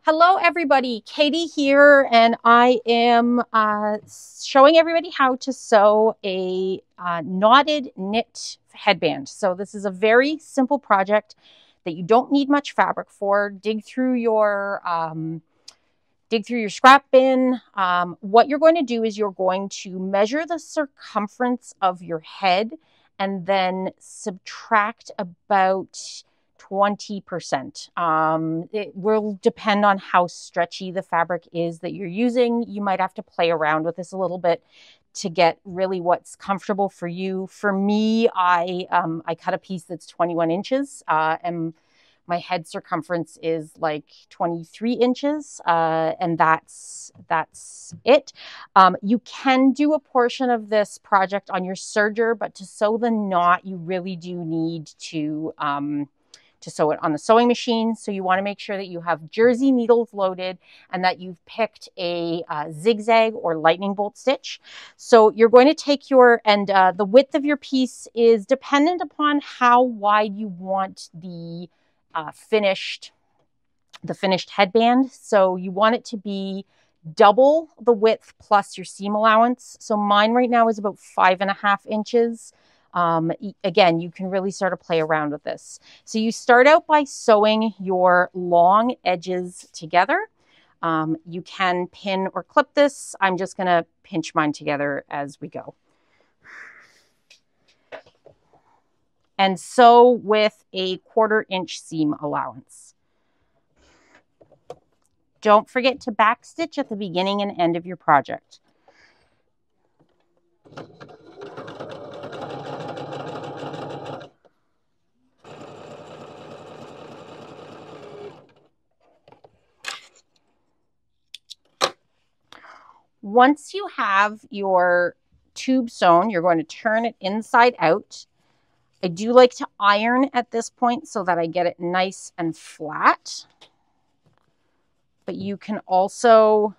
Hello everybody, Katie here, and I am showing everybody how to sew a knotted knit headband. So this is a very simple project that you don't need much fabric for. Dig through your scrap bin. What you're going to do is you're going to measure the circumference of your head and then subtract about 20%. It will depend on how stretchy the fabric is that you're using. You might have to play around with this a little bit to get really what's comfortable for you. For me, I cut a piece that's 21 inches and my head circumference is like 23 inches, and that's it. You can do a portion of this project on your serger, but to sew the knot, you really do need to sew it on the sewing machine. So you want to make sure that you have jersey needles loaded and that you've picked a zigzag or lightning bolt stitch. So you're going to take the width of your piece is dependent upon how wide you want the finished headband. So you want it to be double the width plus your seam allowance. So mine right now is about 5.5 inches. Again, you can really sort of play around with this. So you start out by sewing your long edges together. You can pin or clip this. I'm just going to pinch mine together as we go. And sew with a 1/4 inch seam allowance. Don't forget to backstitch at the beginning and end of your project. Once you have your tube sewn, you're going to turn it inside out. I do like to iron at this point so that I get it nice and flat. But you can also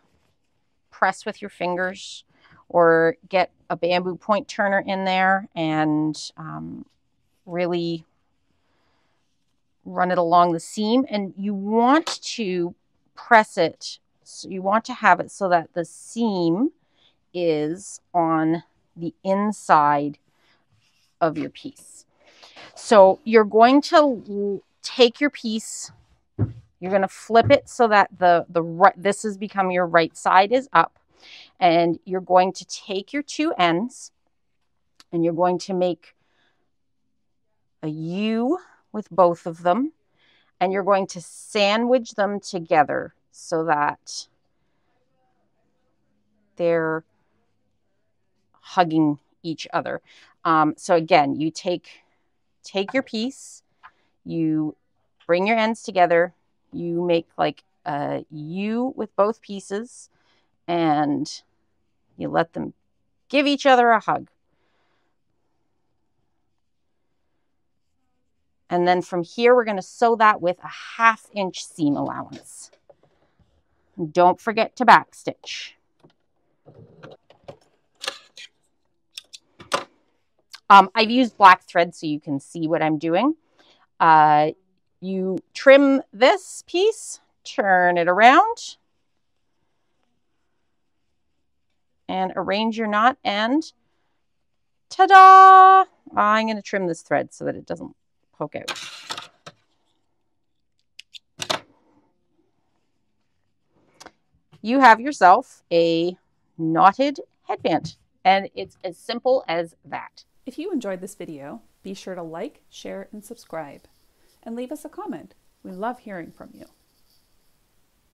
press with your fingers or get a bamboo point turner in there and really run it along the seam. And you want to press it, so you want to have it so that the seam is on the inside of your piece. So you're going to take your piece, you're going to flip it so that this has become your right side is up, and you're going to take your two ends and you're going to make a U with both of them, and you're going to sandwich them together so that they're hugging each other. So again, you take your piece, you bring your ends together, you make like a U with both pieces, and you let them give each other a hug. And then from here, we're going to sew that with a 1/2 inch seam allowance. Don't forget to backstitch. I've used black thread so you can see what I'm doing. You trim this piece, turn it around, and arrange your knot, and ta-da! I'm going to trim this thread so that it doesn't poke out. You have yourself a knotted headband, and it's as simple as that. If you enjoyed this video, be sure to like, share, and subscribe. And leave us a comment. We love hearing from you.